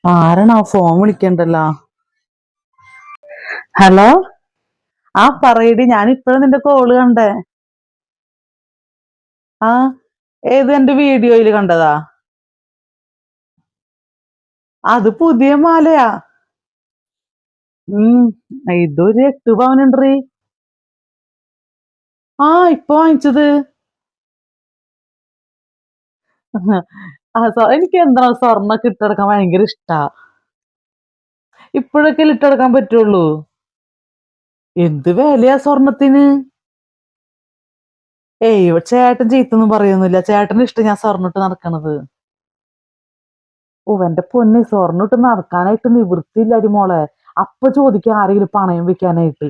ആരാണ് ആ phone വിളിക്കണ്ടല്ലോ? Hello, ആ പറയടി. ഞാൻ ഇപ്പഴും നിന്റെ കോള് കണ്ടേ. ആ, ഏത് എന്റെ വീഡിയോയില് കണ്ടതാ? അത് പുതിയ മാലയാ. ഉം ഇതൊരു 8 പവനുണ്ടീ. ആ, ഇപ്പൊ വാങ്ങിച്ചത്. എനിക്ക് എന്താ സ്വർണ്ണൊക്കെ ഇട്ടെടുക്കാൻ ഭയങ്കര ഇഷ്ടാ. ഇപ്പോഴൊക്കെ ഇട്ടെടുക്കാൻ പറ്റുള്ളൂ. എന്ത് വിലയാ സ്വർണത്തിന്. ഏയ്, ചേട്ടൻ ചീത്തൊന്നും പറയൊന്നുമില്ല. ചേട്ടന് ഇഷ്ടം ഞാൻ സ്വർണ്ണിട്ട് നടക്കണത്. ഓ, എന്റെ പൊന്ന്, സ്വർണ്ണിട്ട് നടക്കാനായിട്ട് നിവൃത്തിയില്ലടി മോളെ. അപ്പൊ ചോദിക്കും ആരെങ്കിലും പണയം വെക്കാനായിട്ട്.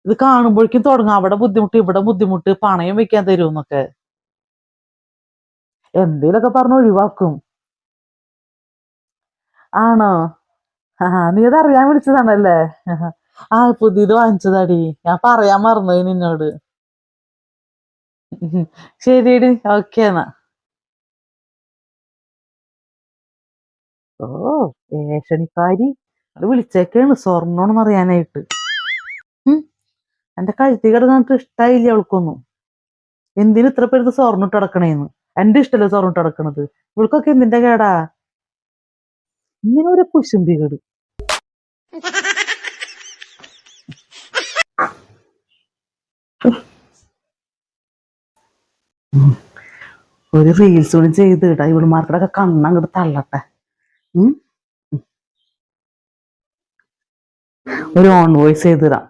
ഇത് കാണുമ്പോഴേക്കും തുടങ്ങും അവിടെ ബുദ്ധിമുട്ട് ഇവിടെ ബുദ്ധിമുട്ട്, പണയം വെക്കാൻ തരുമെന്നൊക്കെ. എന്തേലൊക്കെ പറഞ്ഞ് ഒഴിവാക്കും. ആണോ? നീ അതറിയാൻ വിളിച്ചതാണല്ലേ? ആ, പുതിയത് വാങ്ങിച്ചതാടി. ഞാൻ പറയാൻ മറന്നുപോയി നിന്നോട്. ശരിയടി, ഓക്കെ എന്നാ. ഓ, ഏഷണിക്കാരി അത് വിളിച്ചേക്കാണ് സ്വർണ്ണോണെന്ന് അറിയാനായിട്ട്. എന്റെ കഴുത്തി കിടന്നിട്ട് ഇഷ്ടായില്ല അവൾക്കൊന്നും. എന്തിനു ഇത്ര പേര് സ്വർണ്ണിട്ട് നടക്കണേന്ന്. എന്റെ ഇഷ്ടല്ലേ സ്വർണ്ണിട്ട് നടക്കണത്. ഇവൾക്കൊക്കെ എന്തിന്റെ കേടാ. ഇങ്ങനെ ഒരു കുശുംബികേട്. ഒരു റീൽസ് കൂടി ചെയ്തിടാ, ഇവളുമാർക്കൊക്കെ കണ്ണങ്ങോട്ട് തള്ളട്ടെ. ഉം ഒരു ഓൺ വോയിസ് ചെയ്തിടാം.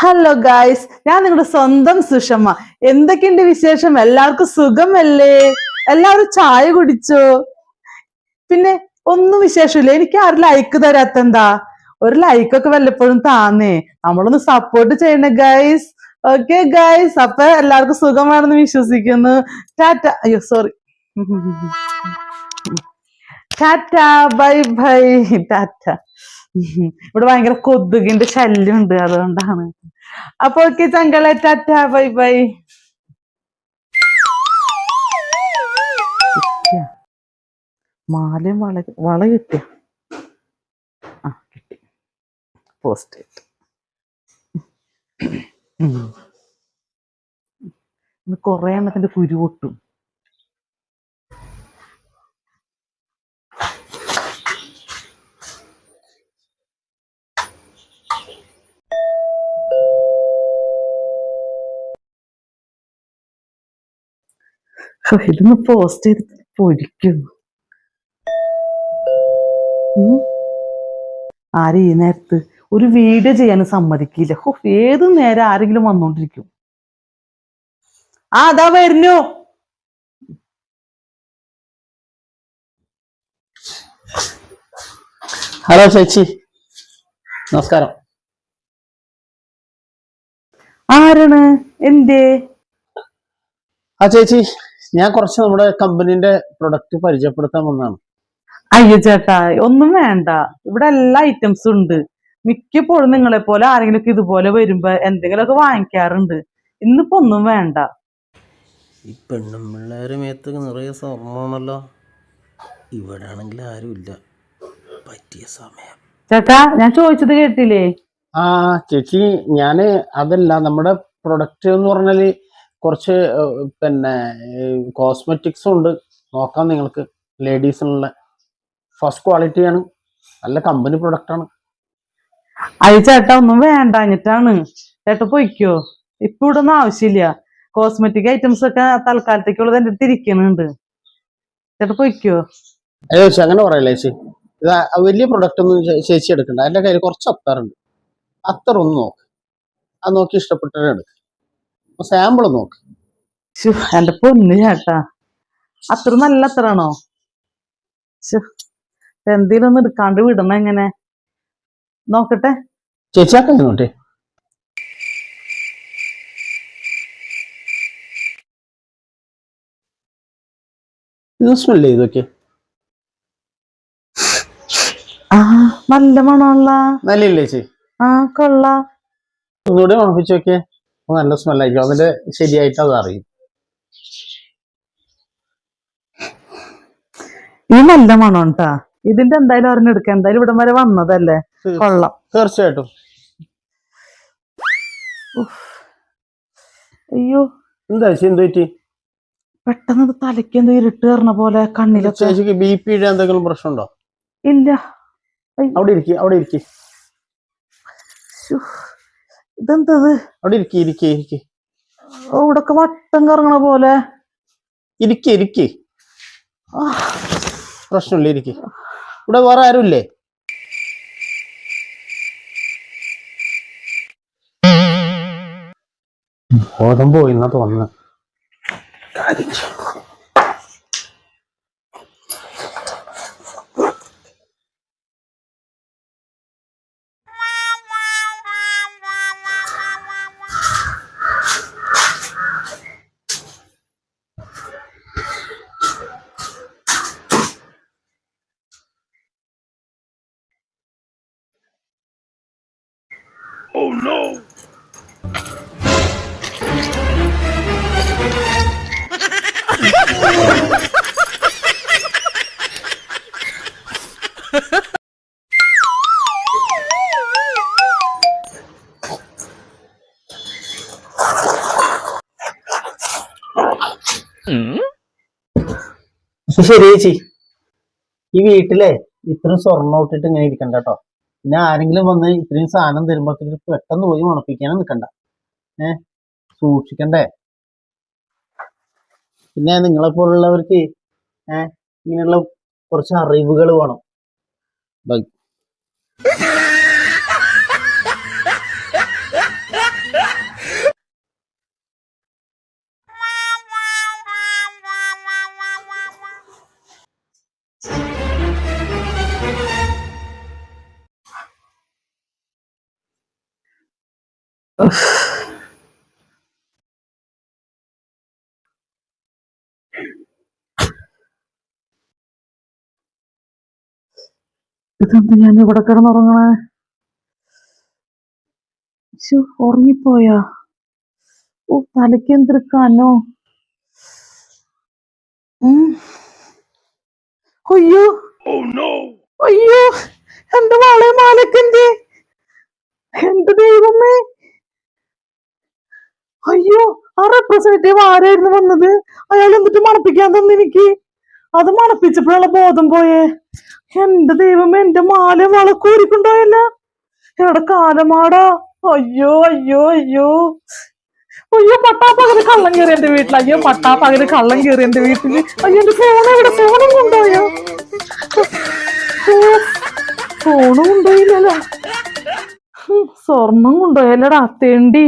ഹലോ ഗായ്സ്, ഞാൻ നിങ്ങളുടെ സ്വന്തം സുഷമ്മ. എന്തൊക്കെയുണ്ട് വിശേഷം? എല്ലാവർക്കും സുഖമല്ലേ? എല്ലാവരും ചായ കുടിച്ചോ? പിന്നെ ഒന്നും വിശേഷമില്ല. എനിക്ക് ആരും ലൈക്ക് തരാത്തെന്താ? ഒരു ലൈക്കൊക്കെ വല്ലപ്പോഴും താന്നേ. നമ്മളൊന്ന് സപ്പോർട്ട് ചെയ്യണേ ഗൈസ്. ഓക്കെ ഗൈസ്, അപ്പൊ എല്ലാവർക്കും സുഖമാണെന്ന് വിശ്വസിക്കുന്നു. ടാറ്റ. അയ്യോ, sorry. Tata, bye bye. Tata. ഇവിടെ ഭയങ്കര കൊതുകിന്റെ ശല്യമുണ്ട്, അതുകൊണ്ടാണ്. അപ്പൊ ഓക്കെ ചങ്കളെ, ടാറ്റ, ബൈ ബൈ. മാലയും വള കിട്ടിയ. ആ, കിട്ടി. പോസ്റ്റ് ചെയ്തു. കൊറേ എണ്ണത്തിന്റെ കുരു പൊട്ടും. ഇതൊന്ന് പോസ്റ്റ് ചെയ്ത് പൊരിക്കുന്നു. ആരും ഈ നേരത്ത് ഒരു വീഡിയോ ചെയ്യാനും സമ്മതിക്കില്ല. ഏത് നേരം ആരെങ്കിലും വന്നോണ്ടിരിക്കും. അതാ വരുന്നു. ഹലോ ചേച്ചി, നമസ്കാരം. ആരാണ്? എന്തേ? ആ ചേച്ചി, ഞാൻ കുറച്ച് നമ്മുടെ കമ്പനീന്റെ പ്രൊഡക്റ്റ് പരിചയപ്പെടുത്താൻ വന്നതാണ്. അയ്യോ ചേട്ടാ, ഒന്നും വേണ്ട. ഇവിടെ എല്ലാ ഐറ്റംസും ഉണ്ട്. മിക്കപ്പോഴും നിങ്ങളെ പോലെ ആരെങ്കിലും ഇതുപോലെ വരുമ്പോ എന്തെങ്കിലുമൊക്കെ വാങ്ങിക്കാറുണ്ട്. ഇന്നിപ്പോ ഒന്നും വേണ്ട. ഈ പെണ്ണും പിള്ളേരും മേത്തൊക്കെ നിറയെ സ്വർണ്ണമാണല്ലോ. ഇവിടെ ആണെങ്കിൽ ആരുമില്ല. പറ്റിയ സമയം. ചേട്ടാ, ഞാൻ ചോദിച്ചത് കേട്ടില്ലേ? ആ ചേച്ചി, ഞാന് അതല്ല, നമ്മുടെ പ്രൊഡക്റ്റ് എന്ന് പറഞ്ഞാല് കുറച്ച് പിന്നെ കോസ്മെറ്റിക്സും ഉണ്ട്. നോക്കാം നിങ്ങൾക്ക്. ലേഡീസിനുള്ള ഫസ്റ്റ് ക്വാളിറ്റിയാണ്. നല്ല കമ്പനി പ്രൊഡക്റ്റാണ്. അത് ചേട്ടാ, ഒന്നും വേണ്ടാഞ്ഞിട്ടാണ്. ചേട്ടാ പൊയ്ക്കോ. ഇപ്പൊ ഇവിടെ ഒന്നും ആവശ്യമില്ല. കോസ്മെറ്റിക് ഐറ്റംസ് ഒക്കെ തൽക്കാലത്തേക്കുള്ളത് എന്റെ അടുത്ത് ഇരിക്കുന്നുണ്ട്. ചേട്ടാ പൊയ്ക്കോ. അയ്യോ ചേച്ചി, അങ്ങനെ പറയല്ലേ ചേച്ചി. ഇത് വലിയ പ്രൊഡക്റ്റ് ഒന്നും ചേച്ചി എടുക്കണ്ട. എൻ്റെ കയ്യിൽ കുറച്ച് അത്തറുണ്ട്. അത്തർ ഒന്ന് നോക്ക്. അത് നോക്കി ഇഷ്ടപ്പെട്ടിട്ട് എടുക്കുക. സാമ്പിൾ നോക്ക്. എന്റെ പൊന്ന് ചേട്ടാ, അത്ര നല്ല അത്തറാണോ? എന്തേലും ഒന്ന് എടുക്കാണ്ട് വിടണം എങ്ങനെ? നോക്കട്ടെ. ചേച്ചി ആ കഴിഞ്ഞോട്ടെ. ഇത് സ്മെല് ചെയ്തൊക്കെ. ആ, നല്ല മണമുള്ള. നല്ലില്ലേ ചേച്ചി? ആ, കൊള്ളാം. ഒന്നുകൂടി മണപ്പിച്ച് നോക്കിയേ. നല്ല സ്മെല്ലായിരിക്കും. അതിന്റെ ശരിയായിട്ട് അത് അറിയും. ഈ നല്ല മണം ട്ടാ. ഇതിന്റെ എന്തായാലും ഒരെണ്ണെടുക്കാം. എന്തായാലും ഇവിടം വരെ വന്നതല്ലേ, കൊള്ളാം. തീർച്ചയായിട്ടും. അയ്യോ, എന്താ എന്ത് പറ്റി? പെട്ടെന്ന് തലയ്ക്ക് എന്തോ ഇരുട്ട് കയറണ പോലെ കണ്ണിലൊക്കെ. ചേച്ചിക്ക് BP എന്തെങ്കിലും പ്രശ്നമുണ്ടോ? ഇല്ല. അവിടെ ഇരിക്കി. ഇതെന്തത്? അവിടെ ഇരിക്കി. ഇവിടൊക്കെ വട്ടം കറങ്ങണ പോലെ. ഇരിക്കി. പ്രശ്നമില്ല, ഇരിക്കി. ഇവിടെ വേറെ ആരുമില്ലേ? ബോധം പോയിന്നാ തോന്നുന്നു. ശരി ചേച്ചി, ഈ വീട്ടിലെ ഇത്രയും സ്വർണ്ണം ഇട്ടിട്ട് ഇങ്ങനെ ഇരിക്കണ്ട കേട്ടോ. പിന്നെ ആരെങ്കിലും വന്ന് ഇത്രയും സാധനം തരുമ്പോഴത്തേക്ക് പെട്ടെന്ന് പോയി മണപ്പിക്കാനും നിൽക്കണ്ട. സൂക്ഷിക്കണ്ടേ? പിന്നെ നിങ്ങളെപ്പോലുള്ളവർക്ക് ഇങ്ങനെയുള്ള കുറച്ച് അറിവുകൾ വേണം. ബൈ. ഇതെന്ത് ഞാൻ ഇവിടെ കിടന്നുറങ്ങണേ? ഉറങ്ങിപ്പോയാ? തലയ്ക്ക് എന്തെടുക്കാനോ? അയ്യോ അയ്യോ, എന്റെ വളയും മാലക്കെന്തേ? എന്റെ ദൈവമേ! അയ്യോ, ആ റെപ്രസെന്റേറ്റീവ് ആരായിരുന്നു വന്നത്? അയാൾ എന്നിട്ട് മണപ്പിക്കാൻ തന്നെനിക്ക്. അത് മണപ്പിച്ചപ്പോഴുള്ള ബോധം പോയേ. എന്റെ ദൈവമേ, എന്റെ മാല വളക്കൂരിക്കൊണ്ടോയല്ല. എവിടെ കാലമാടാ. അയ്യോ അയ്യോ അയ്യോ അയ്യോ, പട്ടാപ്പകല് കള്ളം കയറി എന്റെ വീട്ടിൽ. അയ്യോ, പട്ടാപ്പകല് കള്ളം കയറി എന്റെ വീട്ടില്. അയ്യോ, എന്റെ ഫോണും കൊണ്ടുപോയോ? ഫോണും കൊണ്ടുപോയില്ലല്ലോ. സ്വർണം കൊണ്ടുപോയല്ലടാ തേണ്ടി.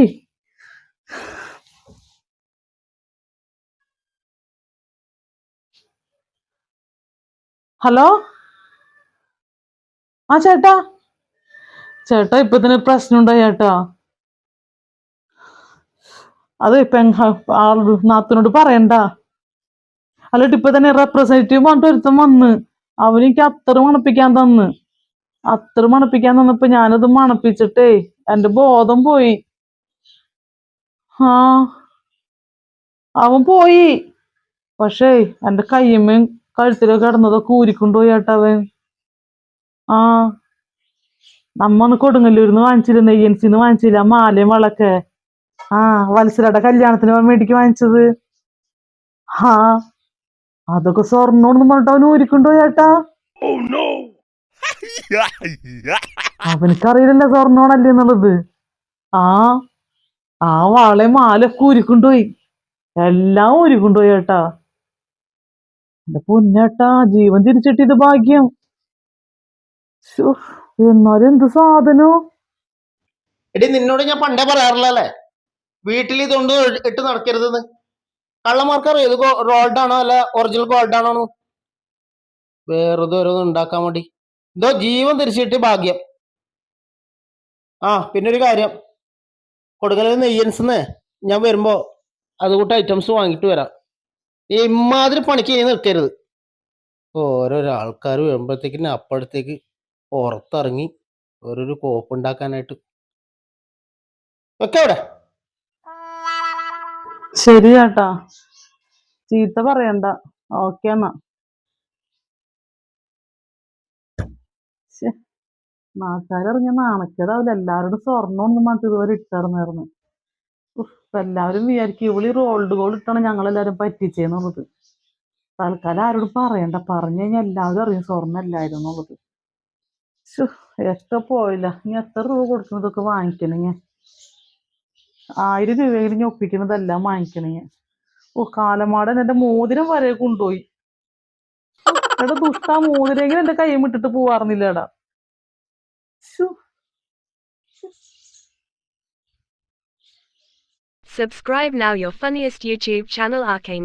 ഹലോ, ആ ചേട്ടാ ഇപ്പൊ തന്നെ പ്രശ്നം ഉണ്ടായി ചേട്ടാ. അത് നാത്തിനോട് പറയണ്ട. അല്ലിട്ട് ഇപ്പൊ തന്നെ റെപ്രസെന്റേറ്റീവ് പറഞ്ഞിട്ട് ഒരുത്തം വന്ന് അവനെനിക്ക് അത്തറ് മണപ്പിക്കാൻ തന്നപ്പോ ഞാനത് മണപ്പിച്ചിട്ടേ എന്റെ ബോധം പോയി. അവൻ പോയി. പക്ഷേ എന്റെ കയ്യമ്മയും കഴുത്തിലൊക്കെ കിടന്നതൊക്കെ ഊരിക്കൊണ്ടുപോയി ചേട്ടാ അവൻ. നമ്മ കൊടുങ്ങല്ലൂരിന്ന് വാങ്ങിച്ചില്ല, നെയ്യൻസിന്ന് വാങ്ങിച്ചില്ല മാലയും വളക്കെ. വത്സരയുടെ കല്യാണത്തിന് വേണ്ടിക്ക് വാങ്ങിച്ചത്. അതൊക്കെ സ്വർണ്ണോന്ന് പറഞ്ഞിട്ട് അവൻ ഊരിക്കൊണ്ടുപോയി ചേട്ടാ. അവനക്കറിയില്ലല്ലോ സ്വർണ്ണോണല്ലേ എന്നുള്ളത്. ആ വളയും മാലൊക്കെ ഊരിക്കൊണ്ടുപോയി. എല്ലാം ഊരിക്കൊണ്ടുപോയി ചേട്ടാ. എന്റെ പൊന്നേട്ടാ, ജീവൻ തിരിച്ചിട്ടിത് ഭാഗ്യം. എന്നാലും എന്ത് സാധനോ? എടി, നിന്നോട് ഞാൻ പണ്ടേ പറയാറില്ലല്ലേ വീട്ടിൽ ഇതുകൊണ്ട് ഇട്ട് നടക്കരുതെന്ന്. കള്ളന്മാർക്കറിയോ ഇത് റോൾഡ് ആണോ അല്ല ഒറിജിനൽ ഗോൾഡ് ആണോ? വെറുതെ ഓരോന്ന് ഉണ്ടാക്കാൻ വേണ്ടി. ഇതോ ജീവൻ തിരിച്ചിട്ട് ഭാഗ്യം. പിന്നെ ഒരു കാര്യം, കൊടുക്കൽ നെയ്യൻസിന്ന് ഞാൻ വരുമ്പോ അതുകൂട്ട് ഐറ്റംസ് വാങ്ങിട്ട് വരാം. ഇമാതിരി പണിക്ക് ഇനി നിൽക്കരുത്. ഓരോരോ ആൾക്കാർ വരുമ്പോഴത്തേക്കിന് അപ്പോഴത്തേക്ക് പുറത്തിറങ്ങി ഓരോരോ കോപ്പ് ഉണ്ടാക്കാനായിട്ട്. ഒക്കെ അവിടെ. ശരി ചേട്ടാ, ചീത്ത പറയണ്ട. ഓക്കെ എന്നാ. നാട്ടുകാരറിഞ്ഞ നാണക്കേടാവില്ല. എല്ലാവരോടും സ്വർണ്ണം ഒന്നും മാറ്റി ഇതുവരെ ഇട്ടിറന്നായിരുന്നു. എല്ലാവരും വിചാരിക്കും ഇവളി റോൾഡ് ഗോൾഡ് ഇട്ടാണ് ഞങ്ങളെല്ലാരും പറ്റിച്ചേന്നുള്ളത്. തൽക്കാലം ആരോടും പറയണ്ട. പറഞ്ഞു കഴിഞ്ഞാൽ എല്ലാവരും അറിയും സ്വർണ്ണം അല്ലായിരുന്നു എന്നുള്ളത്. എത്ര പോയില്ല. ഇനി എത്ര രൂപ കൊടുക്കുന്നതൊക്കെ വാങ്ങിക്കണേ? 1000 രൂപയെങ്കിലും ഞാൻ ഒപ്പിക്കുന്നതെല്ലാം വാങ്ങിക്കണേ. കാലമാടൻ എന്റെ മോതിരം വരെ കൊണ്ടുപോയി. എടാ ദുഷ്ട, മോതിരെങ്കിലും എന്റെ കൈ വിട്ടിട്ട് പോവാറുന്നില്ലടാ. Subscribe now your funniest YouTube channel Arcane.